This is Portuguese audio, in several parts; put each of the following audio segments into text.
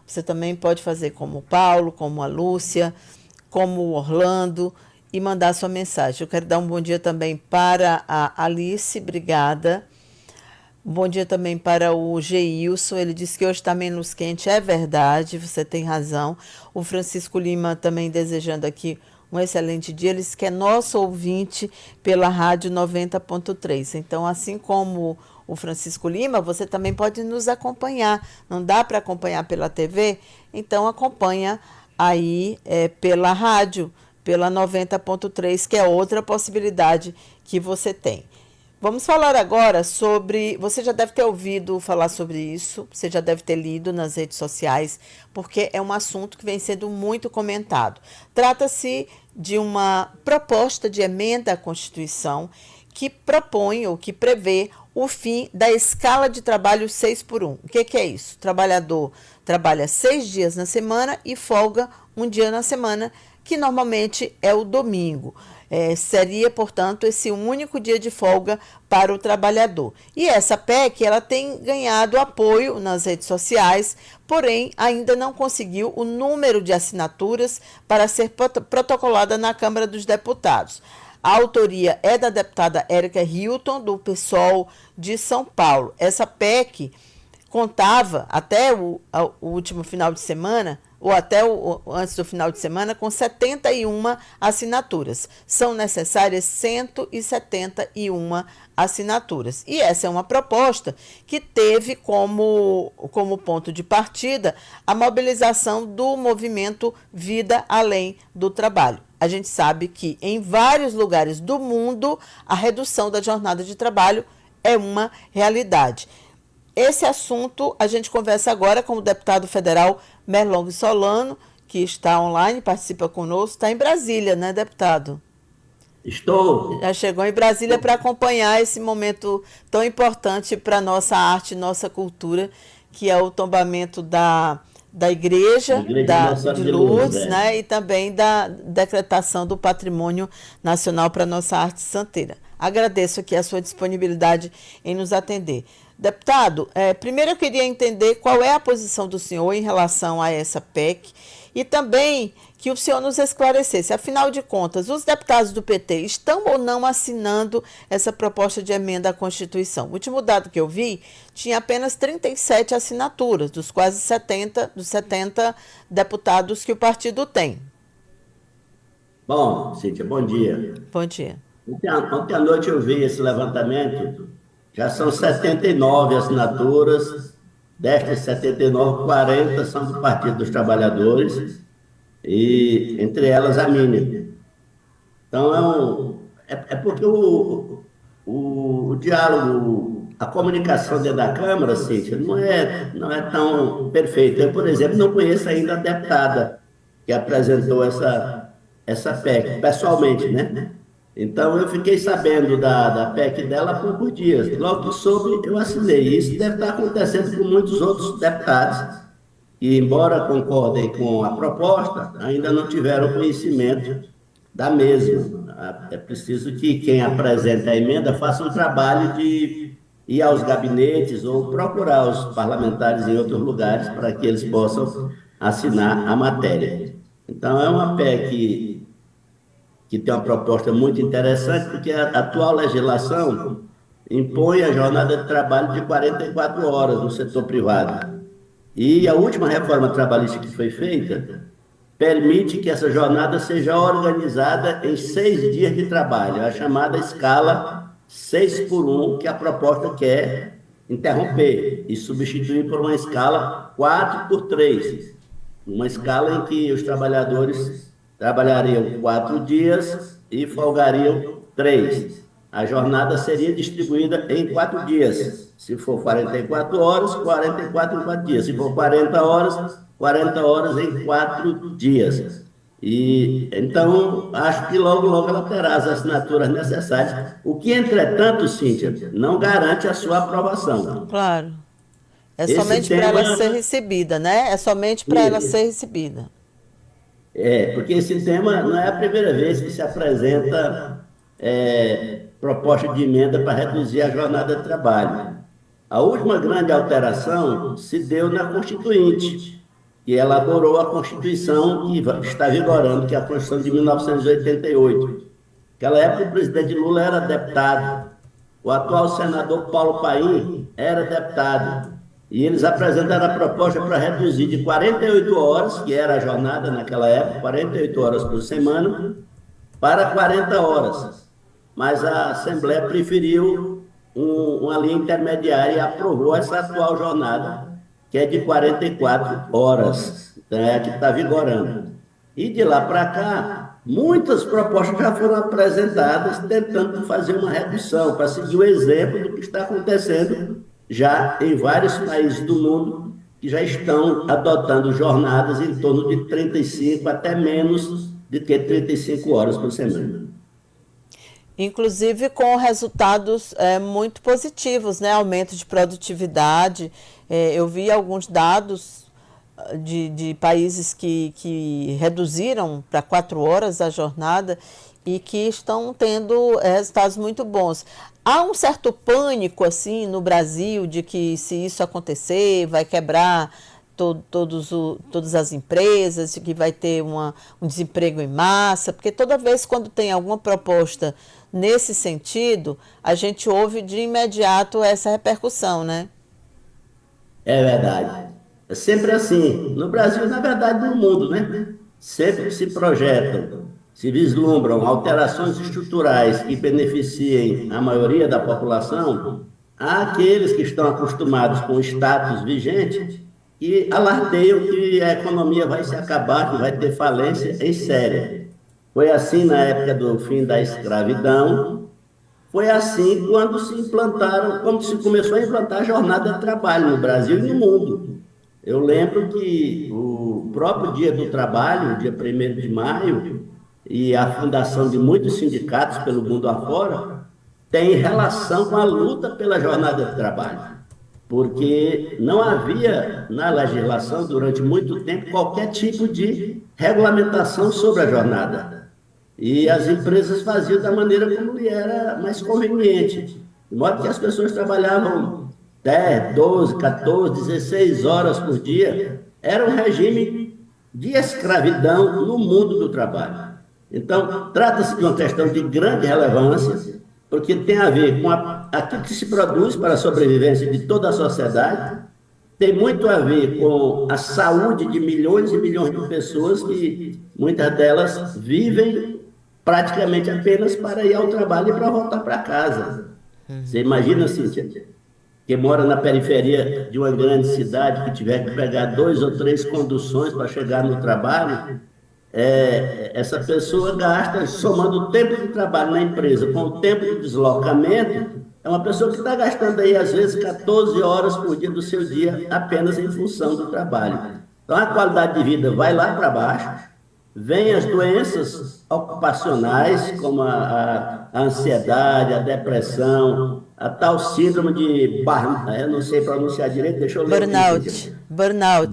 você também pode fazer como o Paulo, como a Lúcia, como o Orlando e mandar sua mensagem. Eu quero dar um bom dia também para a Alice, obrigada. Um bom dia também para o Geilson, ele disse que hoje está menos quente, é verdade, você tem razão. O Francisco Lima também desejando aqui um excelente dia, ele disse que é nosso ouvinte pela Rádio 90.3. Então, assim como o Francisco Lima, você também pode nos acompanhar. Não dá para acompanhar pela TV? Então, acompanha aí pela rádio, pela 90.3, que é outra possibilidade que você tem. Vamos falar agora sobre. Você já deve ter ouvido falar sobre isso, você já deve ter lido nas redes sociais, porque é um assunto que vem sendo muito comentado. Trata-se de uma proposta de emenda à Constituição que propõe ou que prevê o fim da escala de trabalho 6 por 1. O que é isso? O trabalhador trabalha 6 dias na semana e folga um dia na semana, que normalmente é o domingo. Seria, portanto, esse único dia de folga para o trabalhador. E essa PEC, ela tem ganhado apoio nas redes sociais, porém ainda não conseguiu o número de assinaturas para ser protocolada na Câmara dos Deputados. A autoria é da deputada Érica Hilton, do PSOL de São Paulo. Essa PEC contava até o último final de semana, ou até antes do final de semana, com 71 assinaturas. São necessárias 171 assinaturas. E essa é uma proposta que teve como ponto de partida a mobilização do movimento Vida Além do Trabalho. A gente sabe que em vários lugares do mundo a redução da jornada de trabalho é uma realidade. Esse assunto a gente conversa agora com o deputado federal Merlong Solano, que está online, participa conosco, está em Brasília, né, deputado? Estou. Já chegou em Brasília para acompanhar esse momento tão importante para a nossa arte, nossa cultura, que é o tombamento da igreja, Igreja Nossa Senhora de de Lourdes, Lourdes, né, e também da decretação do patrimônio nacional para a nossa arte santeira. Agradeço aqui a sua disponibilidade em nos atender. Deputado, primeiro eu queria entender qual é a posição do senhor em relação a essa PEC e também que o senhor nos esclarecesse. Afinal de contas, os deputados do PT estão ou não assinando essa proposta de emenda à Constituição? O último dado que eu vi tinha apenas 37 assinaturas, dos quase 70, dos 70 deputados que o partido tem. Bom, Cíntia, bom dia. Bom dia. Ontem à noite eu vi esse levantamento, já são 79 assinaturas, destas 79, 40 são do Partido dos Trabalhadores, e entre elas a minha. Então, é porque o diálogo, a comunicação dentro da Câmara, Cíntia, não é tão perfeita. Eu, por exemplo, não conheço ainda a deputada que apresentou essa PEC, pessoalmente, né? Então, eu fiquei sabendo da PEC dela há poucos dias. Logo que soube, eu assinei. Isso deve estar acontecendo com muitos outros deputados que, embora concordem com a proposta, ainda não tiveram conhecimento da mesma. É preciso que quem apresenta a emenda faça um trabalho de ir aos gabinetes ou procurar os parlamentares em outros lugares para que eles possam assinar a matéria. Então, é uma PEC que tem uma proposta muito interessante, porque a atual legislação impõe a jornada de trabalho de 44 horas no setor privado. E a última reforma trabalhista que foi feita permite que essa jornada seja organizada em 6 dias de trabalho, a chamada escala 6 por 1, que a proposta quer interromper e substituir por uma escala 4 por 3, uma escala em que os trabalhadores trabalhariam 4 dias e folgariam 3. A jornada seria distribuída em 4 dias. Se for 44 horas, 44 em 4 dias. Se for 40 horas, 40 horas em 4 dias. E então, acho que logo, logo ela terá as assinaturas necessárias. O que, entretanto, Cíntia, não garante a sua aprovação. Claro. É Esse somente para ela tema, ser recebida, né? É somente para ela ser recebida. porque esse tema não é a primeira vez que se apresenta proposta de emenda para reduzir a jornada de trabalho. A última grande alteração se deu na Constituinte, que elaborou a Constituição que está vigorando, que é a Constituição de 1988. Naquela época, o presidente Lula era deputado, o atual senador Paulo Paim era deputado, e eles apresentaram a proposta para reduzir de 48 horas, que era a jornada naquela época, 48 horas por semana, para 40 horas. Mas a Assembleia preferiu uma linha intermediária e aprovou essa atual jornada, que é de 44 horas, então é a que está vigorando. E de lá para cá, muitas propostas já foram apresentadas tentando fazer uma redução, para seguir o exemplo do que está acontecendo já em vários países do mundo, que já estão adotando jornadas em torno de 35, até menos do que 35 horas por semana. Inclusive com resultados muito positivos, né? Aumento de produtividade. Eu vi alguns dados de países que reduziram para 4 horas a jornada e que estão tendo resultados muito bons. Há um certo pânico assim no Brasil de que se isso acontecer vai quebrar todas as empresas, de que vai ter um desemprego em massa, porque toda vez quando tem alguma proposta nesse sentido, a gente ouve de imediato essa repercussão, né? É verdade. É sempre assim. No Brasil, na verdade, no mundo, né? Sempre que se projetam, se vislumbram alterações estruturais que beneficiem a maioria da população, há aqueles que estão acostumados com o status vigente e alardeiam que a economia vai se acabar, que vai ter falência em série. Foi assim na época do fim da escravidão, foi assim quando se implantaram, quando se começou a implantar a jornada de trabalho no Brasil e no mundo. Eu lembro que o próprio Dia do Trabalho, o dia 1º de maio, e a fundação de muitos sindicatos pelo mundo afora, tem relação com a luta pela jornada de trabalho, porque não havia na legislação, durante muito tempo, qualquer tipo de regulamentação sobre a jornada. E as empresas faziam da maneira como lhe era mais conveniente, de modo que as pessoas trabalhavam 10, 12, 14, 16 horas por dia. Era um regime de escravidão no mundo do trabalho. Então, trata-se de uma questão de grande relevância, porque tem a ver com aquilo que se produz para a sobrevivência de toda a sociedade, tem muito a ver com a saúde de milhões e milhões de pessoas que, muitas delas, vivem praticamente apenas para ir ao trabalho e para voltar para casa. Você imagina, Cíntia, que mora na periferia de uma grande cidade, que tiver que pegar 2 ou 3 conduções para chegar no trabalho, essa pessoa gasta, somando o tempo de trabalho na empresa com o tempo de deslocamento, é uma pessoa que está gastando aí, às vezes, 14 horas por dia do seu dia apenas em função do trabalho. Então, a qualidade de vida vai lá para baixo, vem as doenças ocupacionais, como a ansiedade, a depressão, a tal síndrome de eu não sei pronunciar direito, deixa eu ler. Burnout,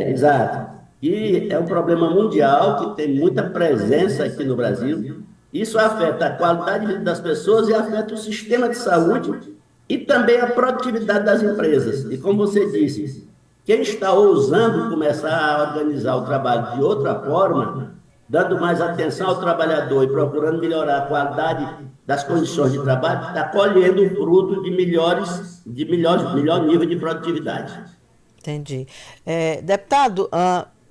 exato. E é um problema mundial que tem muita presença aqui no Brasil. Isso afeta a qualidade de vida das pessoas e afeta o sistema de saúde e também a produtividade das empresas. E como você disse, quem está ousando começar a organizar o trabalho de outra forma, dando mais atenção ao trabalhador e procurando melhorar a qualidade das condições de trabalho, está colhendo o fruto de melhor nível de produtividade. Entendi. Deputado,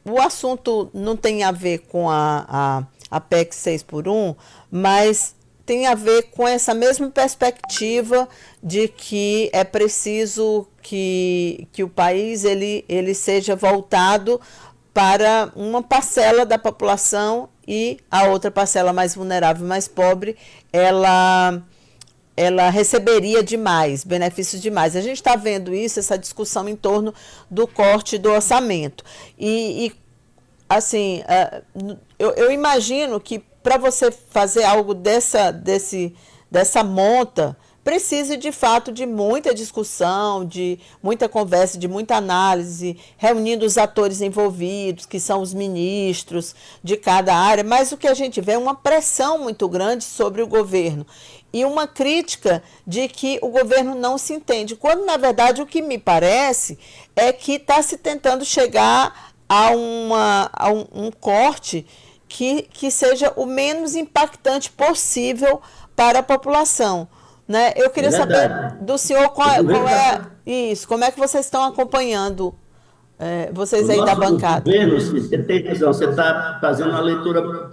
o assunto não tem a ver com a PEC 6x1, mas tem a ver com essa mesma perspectiva de que é preciso que o país ele seja voltado para uma parcela da população e a outra parcela mais vulnerável, mais pobre, ela receberia demais, benefícios demais. A gente está vendo isso, essa discussão em torno do corte do orçamento. E assim, eu imagino que para você fazer algo dessa monta, precise de fato de muita discussão, de muita conversa, de muita análise, reunindo os atores envolvidos, que são os ministros de cada área, mas o que a gente vê é uma pressão muito grande sobre o governo e uma crítica de que o governo não se entende, quando na verdade o que me parece é que está se tentando chegar um corte que seja o menos impactante possível para a população, né? Eu queria saber do senhor como é que vocês estão acompanhando, vocês O aí da nosso bancada. governo, você tem razão, você está fazendo uma leitura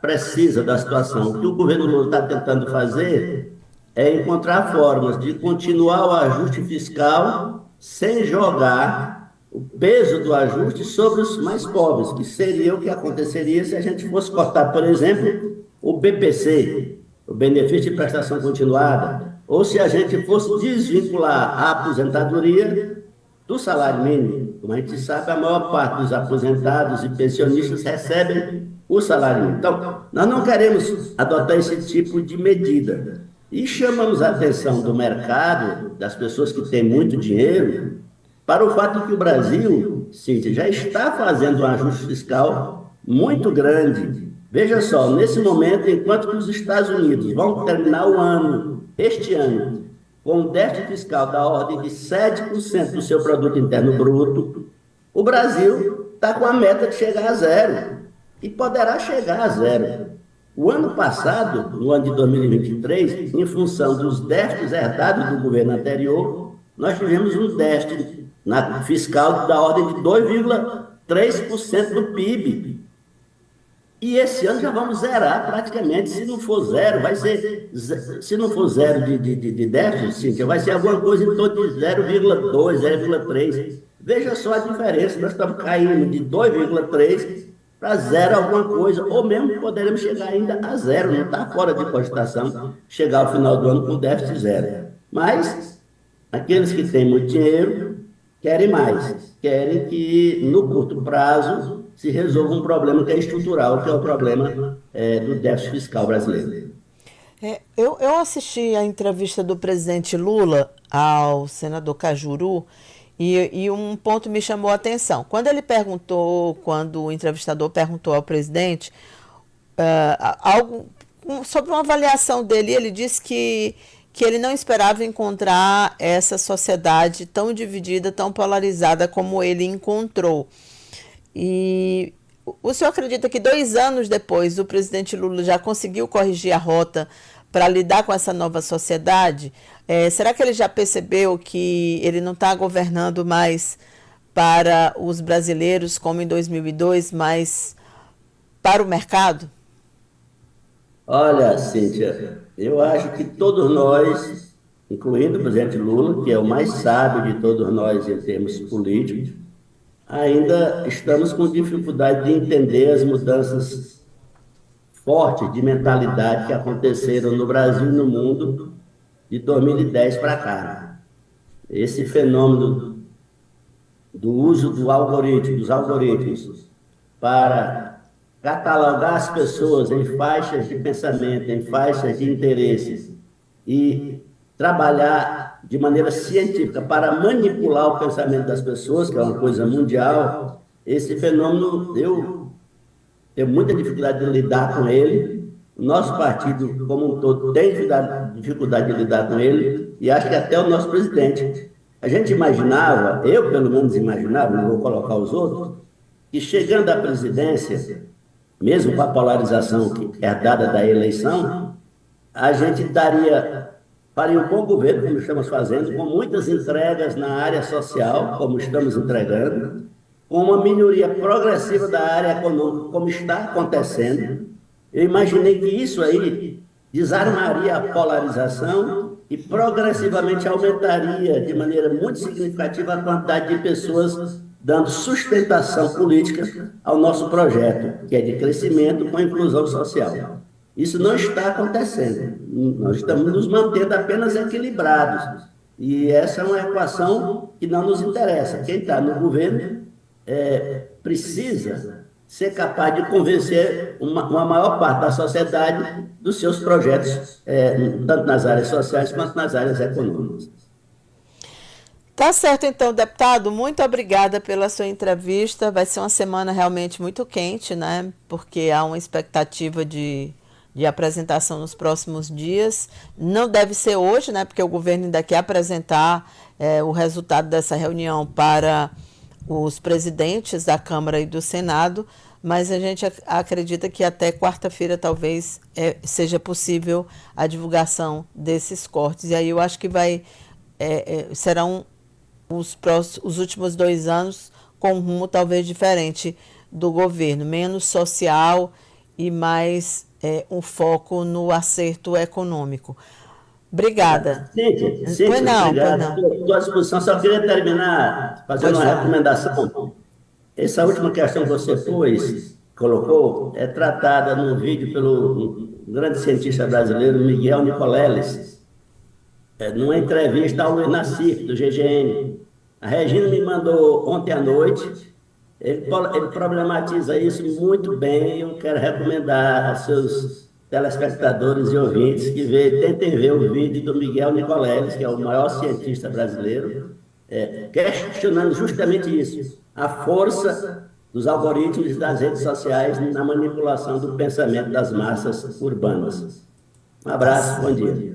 precisa da situação. O que o governo Lula está tentando fazer é encontrar formas de continuar o ajuste fiscal sem jogar o peso do ajuste sobre os mais pobres, que seria o que aconteceria se a gente fosse cortar, por exemplo, o BPC, o benefício de prestação continuada, ou se a gente fosse desvincular a aposentadoria do salário mínimo. Como a gente sabe, a maior parte dos aposentados e pensionistas recebem o salário mínimo. Então, nós não queremos adotar esse tipo de medida. E chamamos a atenção do mercado, das pessoas que têm muito dinheiro, para o fato de que o Brasil, Cíntia, já está fazendo um ajuste fiscal muito grande. Veja só, nesse momento, enquanto que os Estados Unidos vão terminar o ano, este ano, com um déficit fiscal da ordem de 7% do seu produto interno bruto, o Brasil está com a meta de chegar a zero e poderá chegar a zero. O ano passado, no ano de 2023, em função dos déficits herdados do governo anterior, nós tivemos um déficit fiscal da ordem de 2,3% do PIB. E esse ano já vamos zerar praticamente, se não for zero, vai ser, se não for zero de déficit, Cíntia, vai ser alguma coisa em torno de 0,2, 0,3. Veja só a diferença, nós estamos caindo de 2,3 para zero alguma coisa, ou mesmo poderemos chegar ainda a zero, não está fora de cogitação chegar ao final do ano com déficit zero. Mas aqueles que têm muito dinheiro querem mais, querem que no curto prazo se resolva um problema que é estrutural, que é o problema do déficit fiscal brasileiro. Eu assisti a entrevista do presidente Lula ao senador Cajuru e um ponto me chamou a atenção. Quando o entrevistador perguntou ao presidente algo sobre uma avaliação dele, ele disse que ele não esperava encontrar essa sociedade tão dividida, tão polarizada como ele encontrou. E o senhor acredita que 2 anos depois o presidente Lula já conseguiu corrigir a rota para lidar com essa nova sociedade? Será que ele já percebeu que ele não está governando mais para os brasileiros como em 2002, mas para o mercado? Olha, Cíntia, eu acho que todos nós, incluindo o presidente Lula, que é o mais sábio de todos nós em termos políticos, ainda estamos com dificuldade de entender as mudanças fortes de mentalidade que aconteceram no Brasil e no mundo de 2010 para cá. Esse fenômeno do uso dos algoritmos para catalogar as pessoas em faixas de pensamento, em faixas de interesses e trabalhar de maneira científica para manipular o pensamento das pessoas, que é uma coisa mundial. Esse fenômeno, eu tenho muita dificuldade de lidar com ele. O nosso partido, como um todo, tem dificuldade de lidar com ele, e acho que até o nosso presidente. A gente imaginava, eu pelo menos imaginava, não vou colocar os outros, que chegando à presidência, mesmo com a polarização herdada da eleição, a gente faria um bom governo, como estamos fazendo, com muitas entregas na área social, como estamos entregando, com uma melhoria progressiva da área econômica, como está acontecendo. Eu imaginei que isso aí desarmaria a polarização e progressivamente aumentaria de maneira muito significativa a quantidade de pessoas dando sustentação política ao nosso projeto, que é de crescimento com inclusão social. Isso não está acontecendo. Nós estamos nos mantendo apenas equilibrados. E essa é uma equação que não nos interessa. Quem está no governo precisa ser capaz de convencer uma maior parte da sociedade dos seus projetos, tanto nas áreas sociais quanto nas áreas econômicas. Tá certo, então, deputado. Muito obrigada pela sua entrevista. Vai ser uma semana realmente muito quente, né? Porque há uma expectativa de apresentação nos próximos dias. Não deve ser hoje, né? Porque o governo ainda quer apresentar o resultado dessa reunião para os presidentes da Câmara e do Senado, mas a gente acredita que até quarta-feira talvez seja possível a divulgação desses cortes. E aí eu acho que serão os últimos 2 anos com um rumo talvez diferente do governo, menos social e mais um foco no acerto econômico. Obrigada. Cíntia, Pois Cíntia, não, pois obrigado. não. Estou à disposição. Só queria terminar fazendo Pode uma falar. recomendação. Essa última questão que você colocou, é tratada num vídeo pelo grande cientista brasileiro Miguel Nicoleles, numa entrevista ao Luiz Nassif, do GGN. A Regina me mandou ontem à noite. Ele problematiza isso muito bem. Eu quero recomendar aos seus telespectadores e ouvintes que tentem ver o vídeo do Miguel Nicoleles, que é o maior cientista brasileiro, questionando justamente isso, a força dos algoritmos e das redes sociais na manipulação do pensamento das massas urbanas. Um Tá abraço, bom certo. dia.